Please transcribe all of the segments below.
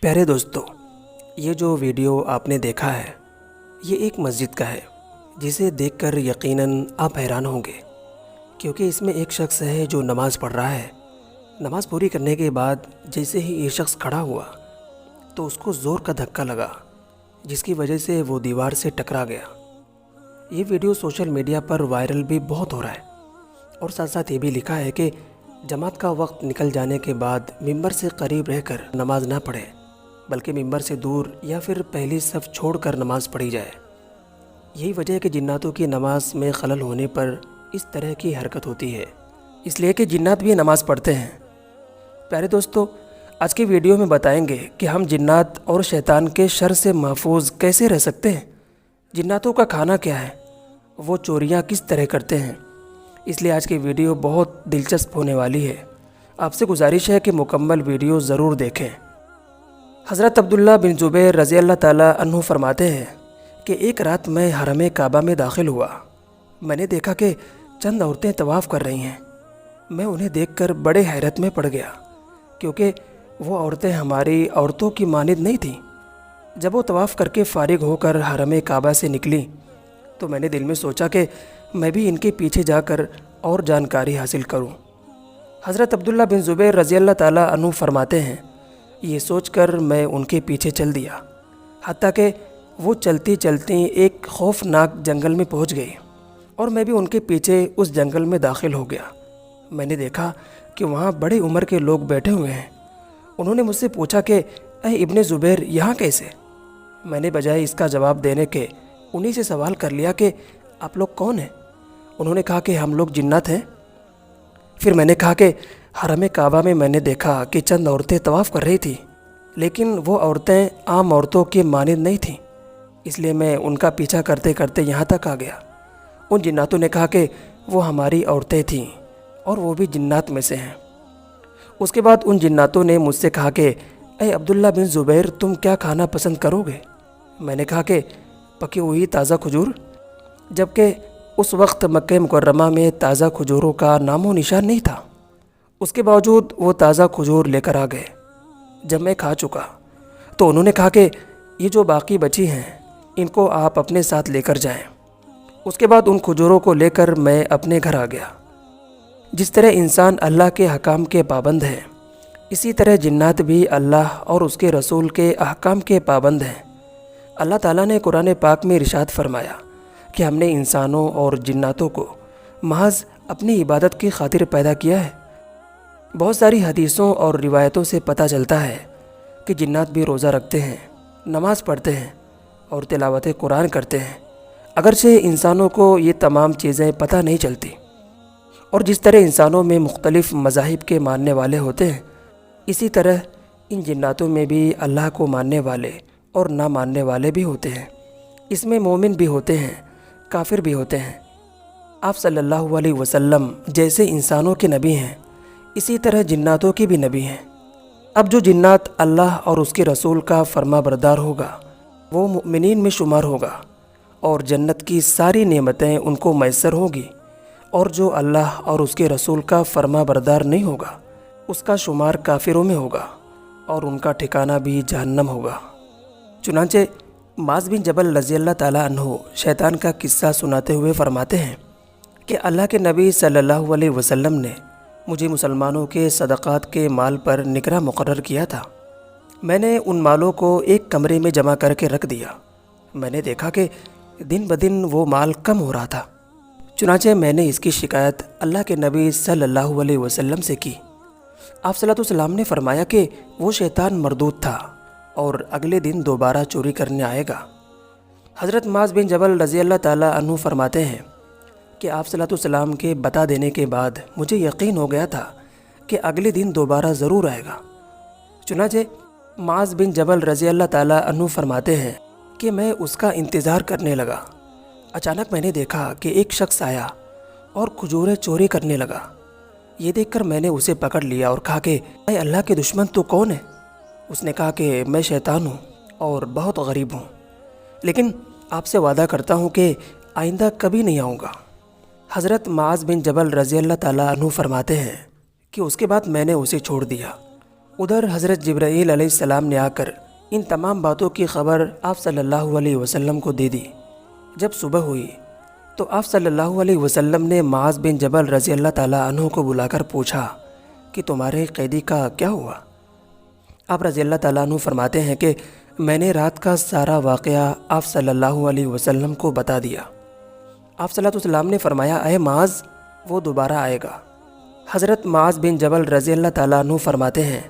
प्यारे दोस्तों, ये जो वीडियो आपने देखा है ये एक मस्जिद का है, जिसे देखकर यकीनन आप हैरान होंगे, क्योंकि इसमें एक शख्स है जो नमाज़ पढ़ रहा है। नमाज़ पूरी करने के बाद जैसे ही ये शख्स खड़ा हुआ तो उसको ज़ोर का धक्का लगा, जिसकी वजह से वो दीवार से टकरा गया। ये वीडियो सोशल मीडिया पर वायरल भी बहुत हो रहा है और साथ साथ ये भी लिखा है कि जमात का वक्त निकल जाने के बाद मिंबर से करीब रहकर नमाज ना पढ़े, बल्कि मिंबर से दूर या फिर पहली सफ़ छोड़कर नमाज़ पढ़ी जाए। यही वजह है कि जिन्नातों की नमाज में खलल होने पर इस तरह की हरकत होती है, इसलिए कि जिन्नात भी नमाज़ पढ़ते हैं। प्यारे दोस्तों, आज की वीडियो में बताएंगे कि हम जिन्नात और शैतान के शर से महफूज कैसे रह सकते हैं, जिन्नातों का खाना क्या है, वो चोरियाँ किस तरह करते हैं। इसलिए आज की वीडियो बहुत दिलचस्प होने वाली है। आपसे गुजारिश है कि मुकम्मल वीडियो ज़रूर देखें। हज़रत अब्दुल्ला बिन ज़ुबैर रज़ी अल्लाह ताला अन्हु फरमाते हैं कि एक रात मैं हरम काबा में दाखिल हुआ। मैंने देखा कि चंद औरतें तवाफ़ कर रही हैं। मैं उन्हें देखकर बड़े हैरत में पड़ गया, क्योंकि वो औरतें हमारी औरतों की मानिद नहीं थीं। जब वो तवाफ़ करके फ़ारिग होकर हरम काबा से निकली तो मैंने दिल में सोचा कि मैं भी इनके पीछे जाकर और जानकारी हासिल करूं। हज़रत अब्दुल्ला बिन ज़ुबैर रज़ी अल्लाह ताला अन्हु फरमाते हैं, ये सोचकर मैं उनके पीछे चल दिया, हत्ता कि वो चलती चलती एक खौफनाक जंगल में पहुंच गई और मैं भी उनके पीछे उस जंगल में दाखिल हो गया। मैंने देखा कि वहाँ बड़ी उम्र के लोग बैठे हुए हैं। उन्होंने मुझसे पूछा कि ऐ इब्ने ज़ुबैर, यहाँ कैसे? मैंने बजाय इसका जवाब देने के उन्हीं से सवाल कर लिया कि आप लोग कौन हैं? उन्होंने कहा कि हम लोग जिन्नात हैं। फिर मैंने कहा कि हरम काबा में मैंने देखा कि चंद औरतें तवाफ़ कर रही थी, लेकिन वो औरतें आम औरतों की मानिंद नहीं थीं, इसलिए मैं उनका पीछा करते करते यहाँ तक आ गया। उन जिन्नातों ने कहा कि वो हमारी औरतें थीं और वो भी जिन्नात में से हैं। उसके बाद उन जिन्नातों ने मुझसे कहा कि ऐ अब्दुल्ला बिन ज़ुबैर, तुम क्या खाना पसंद करोगे? मैंने कहा कि पकी हुई ताज़ा खजूर, जबकि उस वक्त मक्के मुकर्रमा में ताज़ा खजूरों का नामो निशान नहीं था। उसके बावजूद वो ताज़ा खजूर लेकर आ गए। जब मैं खा चुका तो उन्होंने कहा कि ये जो बाकी बची हैं इनको आप अपने साथ लेकर जाएं। उसके बाद उन खजूरों को लेकर मैं अपने घर आ गया। जिस तरह इंसान अल्लाह के हकाम के पाबंद हैं, इसी तरह जिन्नात भी अल्लाह और उसके रसूल के अहकाम के पाबंद हैं। अल्लाह ताला ने कुरान पाक में इरशाद फरमाया कि हमने इंसानों और जिन्नातों को महज अपनी इबादत की खातिर पैदा किया है। बहुत सारी हदीसों और रिवायतों से पता चलता है कि जिन्नात भी रोज़ा रखते हैं, नमाज़ पढ़ते हैं और तिलावत कुरान करते हैं, अगरचे इंसानों को ये तमाम चीज़ें पता नहीं चलती। और जिस तरह इंसानों में मुख्तलिफ़ मज़ाहिब के मानने वाले होते हैं, इसी तरह इन जिन्नातों में भी अल्लाह को मानने वाले और ना मानने वाले भी होते हैं। इसमें मोमिन भी होते हैं, काफिर भी होते हैं। आप सल्लल्लाहु अलैहि वसल्लम जैसे इंसानों के नबी हैं, इसी तरह जिन्नातों के भी नबी हैं। अब जो जिन्नात अल्लाह और उसके रसूल का फर्मा बरदार होगा वो मुमिनीन में शुमार होगा और जन्नत की सारी नेमतें उनको मैसर होगी, और जो अल्लाह और उसके रसूल का फर्मा बरदार नहीं होगा उसका शुमार काफिरों में होगा और उनका ठिकाना भी जहन्नम होगा। चुनांचे माज़ बिन जबल रज़ी अल्लाह ताला अन्हु शैतान का किस्सा सुनाते हुए फरमाते हैं कि अल्लाह के नबी सल्लल्लाहु अलैहि वसल्लम ने मुझे मुसलमानों के सदक़ात के माल पर निगरां मुकर्रर किया था। मैंने उन मालों को एक कमरे में जमा करके रख दिया। मैंने देखा कि दिन ब दिन वो माल कम हो रहा था। चुनांचे मैंने इसकी शिकायत अल्लाह के नबी सल्लल्लाहु अलैहि वसल्लम से की। आप सल्लल्लाहु अलैहि वसल्लम ने फरमाया कि वो शैतान मरदूद था और अगले दिन दोबारा चोरी करने आएगा। हज़रत माज़ बिन जबल रज़ी अल्लाह ताला अन्हु फरमाते हैं कि आप सल्लल्लाहु अलैहि वसल्लम के बता देने के बाद मुझे यकीन हो गया था कि अगले दिन दोबारा ज़रूर आएगा। चुनांचे माज़ बिन जबल रज़ी अल्लाह ताला अन्हु फरमाते हैं कि मैं उसका इंतज़ार करने लगा। अचानक मैंने देखा कि एक शख्स आया और खजूरें चोरी करने लगा। ये देखकर मैंने उसे पकड़ लिया और कहा कि ऐ अल्लाह के दुश्मन, तो कौन है? उसने कहा कि मैं शैतान हूँ और बहुत गरीब हूँ, लेकिन आपसे वादा करता हूँ कि आइंदा कभी नहीं आऊँगा। हज़रत माज़ बिन जबल रज़ी अल्लाह ताला अन्हु फरमाते हैं कि उसके बाद मैंने उसे छोड़ दिया ادھر حضرت جبرائیل علیہ السلام نے آ کر ان تمام باتوں کی خبر آپ صلی اللہ علیہ وسلم کو دے دی۔ جب صبح ہوئی تو آپ صلی اللہ علیہ وسلم نے معاذ بن جبل رضی اللہ تعالیٰ عنہ کو بلا کر پوچھا کہ تمہارے قیدی کا کیا ہوا؟ آپ رضی اللہ تعالیٰ عنہ فرماتے ہیں کہ میں نے رات کا سارا واقعہ آپ صلی اللہ علیہ وسلم کو بتا دیا۔ آپ صلی اللہ علیہ وسلم نے فرمایا، اے معاذ، وہ دوبارہ آئے گا۔ حضرت معاذ بن جبل رضی اللہ تعالیٰ عنہ فرماتے ہیں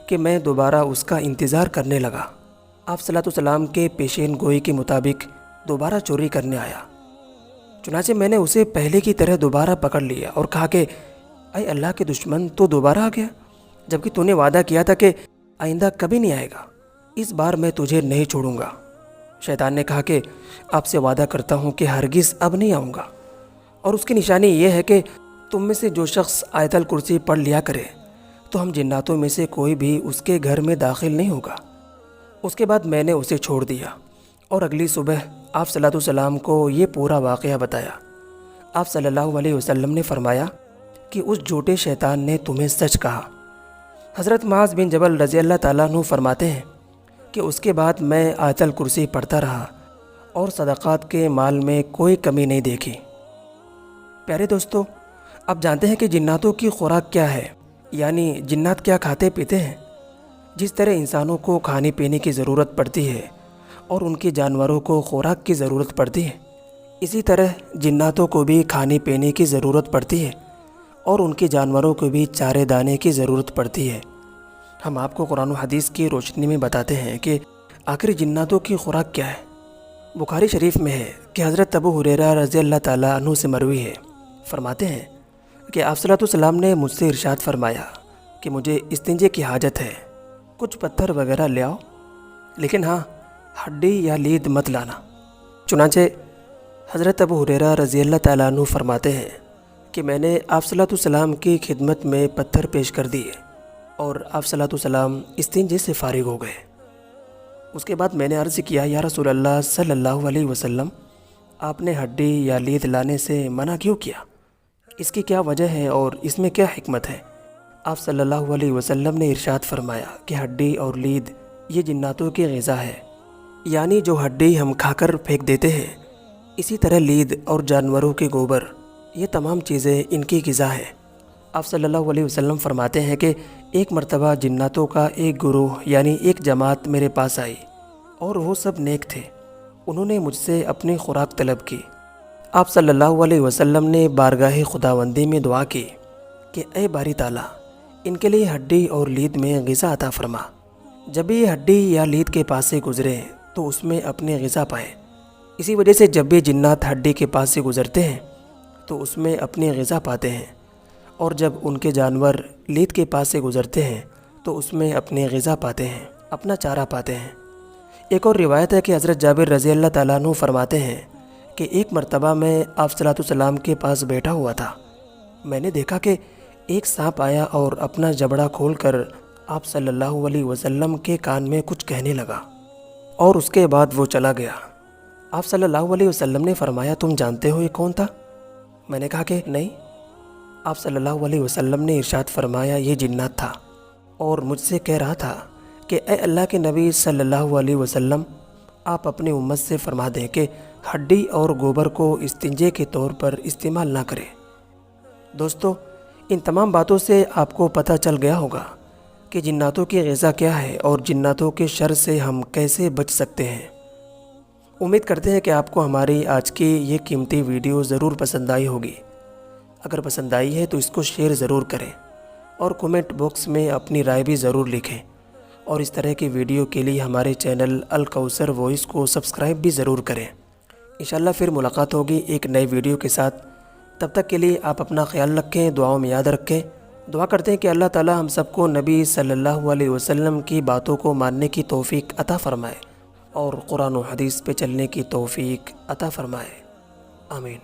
کہ میں دوبارہ اس کا انتظار کرنے لگا۔ آپ صلی اللہ علیہ وسلم کے پیشین گوئی کے مطابق دوبارہ چوری کرنے آیا۔ چنانچہ میں نے اسے پہلے کی طرح دوبارہ پکڑ لیا اور کہا کہ اے اللہ کے دشمن، تو دوبارہ آ گیا، جبکہ تو نے وعدہ کیا تھا کہ آئندہ کبھی نہیں آئے گا، اس بار میں تجھے نہیں چھوڑوں گا۔ شیطان نے کہا کہ آپ سے وعدہ کرتا ہوں کہ ہرگز اب نہیں آؤں گا، اور اس کی نشانی یہ ہے کہ تم میں سے جو شخص آیت الکرسی پڑھ لیا کرے تو ہم جناتوں میں سے کوئی بھی اس کے گھر میں داخل نہیں ہوگا۔ اس کے بعد میں نے اسے چھوڑ دیا اور اگلی صبح آپ صلی اللہ علیہ وسلم کو یہ پورا واقعہ بتایا۔ آپ صلی اللہ علیہ وسلم نے فرمایا کہ اس جھوٹے شیطان نے تمہیں سچ کہا۔ حضرت معاذ بن جبل رضی اللہ تعالیٰ عنہ فرماتے ہیں کہ اس کے بعد میں آیت الکرسی پڑھتا رہا اور صدقات کے مال میں کوئی کمی نہیں دیکھی۔ پیارے دوستو، آپ جانتے ہیں کہ جناتوں کی خوراک کیا ہے، یعنی جنات کیا کھاتے پیتے ہیں؟ جس طرح انسانوں کو کھانے پینے کی ضرورت پڑتی ہے اور ان کے جانوروں کو خوراک کی ضرورت پڑتی ہے، اسی طرح جناتوں کو بھی کھانے پینے کی ضرورت پڑتی ہے اور ان کے جانوروں کو بھی چارے دانے کی ضرورت پڑتی ہے۔ ہم آپ کو قرآن و حدیث کی روشنی میں بتاتے ہیں کہ آخری جناتوں کی خوراک کیا ہے۔ بخاری شریف میں ہے کہ حضرت ابو ہریرہ رضی اللہ تعالیٰ عنہ سے مروی ہے، فرماتے ہیں کہ آپ صلی اللہ علیہ وسلم نے مجھ سے ارشاد فرمایا کہ مجھے استنجے کی حاجت ہے، کچھ پتھر وغیرہ لے آؤ، لیکن ہاں ہڈی یا لید مت لانا۔ چنانچہ حضرت ابو ہریرہ رضی اللہ تعالیٰ عنہ فرماتے ہیں کہ میں نے آپ صلی اللہ علیہ وسلم کی خدمت میں پتھر پیش کر دیے اور آپ صلی اللہ علیہ وسلم استنجے سے فارغ ہو گئے۔ اس کے بعد میں نے عرض کیا، یا رسول اللہ صلی اللہ علیہ وسلم، آپ نے ہڈی یا لید لانے سے منع کیوں کیا؟ اس کی کیا وجہ ہے اور اس میں کیا حکمت ہے؟ آپ صلی اللہ علیہ وسلم نے ارشاد فرمایا کہ ہڈی اور لید یہ جناتوں کی غذا ہے، یعنی جو ہڈی ہم کھا کر پھینک دیتے ہیں، اسی طرح لید اور جانوروں کے گوبر، یہ تمام چیزیں ان کی غذا ہے۔ آپ صلی اللہ علیہ وسلم فرماتے ہیں کہ ایک مرتبہ جناتوں کا ایک گروہ یعنی ایک جماعت میرے پاس آئی اور وہ سب نیک تھے۔ انہوں نے مجھ سے اپنی خوراک طلب کی۔ آپ صلی اللہ علیہ وسلم نے بارگاہ خداوندی میں دعا کی کہ اے باری تعالیٰ، ان کے لیے ہڈی اور لید میں غذا عطا فرما۔ جب بھی یہ ہڈی یا لید کے پاس سے گزرے تو اس میں اپنے غذا پائے۔ اسی وجہ سے جب بھی جنات ہڈی کے پاس سے گزرتے ہیں تو اس میں اپنی غذا پاتے ہیں، اور جب ان کے جانور لید کے پاس سے گزرتے ہیں تو اس میں اپنی غذا پاتے ہیں، اپنا چارہ پاتے ہیں۔ ایک اور روایت ہے کہ حضرت جابر رضی اللہ تعالیٰ عنہ فرماتے ہیں کہ ایک مرتبہ میں آپ صلی اللہ علیہ وسلم کے پاس بیٹھا ہوا تھا۔ میں نے دیکھا کہ ایک سانپ آیا اور اپنا جبڑا کھول کر آپ صلی اللہ علیہ وسلم کے کان میں کچھ کہنے لگا، اور اس کے بعد وہ چلا گیا۔ آپ صلی اللہ علیہ وسلم نے فرمایا، تم جانتے ہو یہ کون تھا؟ میں نے کہا کہ نہیں۔ آپ صلی اللہ علیہ وسلم نے ارشاد فرمایا، یہ جنات تھا اور مجھ سے کہہ رہا تھا کہ اے اللہ کے نبی صلی اللہ علیہ وسلم، آپ اپنی امت سے فرما دیں کہ ہڈی اور گوبر کو استنجے کے طور پر استعمال نہ کریں۔ دوستو، ان تمام باتوں سے آپ کو پتہ چل گیا ہوگا کہ جناتوں کی غذا کیا ہے اور جناتوں کے شر سے ہم کیسے بچ سکتے ہیں۔ امید کرتے ہیں کہ آپ کو ہماری آج کی یہ قیمتی ویڈیو ضرور پسند آئی ہوگی۔ اگر پسند آئی ہے تو اس کو شیئر ضرور کریں اور کومنٹ باکس میں اپنی رائے بھی ضرور لکھیں، اور اس طرح کی ویڈیو کے لیے ہمارے چینل الکوثر وائس کو سبسکرائب بھی ضرور کریں۔ انشاءاللہ پھر ملاقات ہوگی ایک نئی ویڈیو کے ساتھ۔ تب تک کے لیے آپ اپنا خیال رکھیں، دعاؤں میں یاد رکھیں۔ دعا کرتے ہیں کہ اللہ تعالی ہم سب کو نبی صلی اللہ علیہ وسلم کی باتوں کو ماننے کی توفیق عطا فرمائے اور قرآن و حدیث پہ چلنے کی توفیق عطا فرمائے۔ آمین۔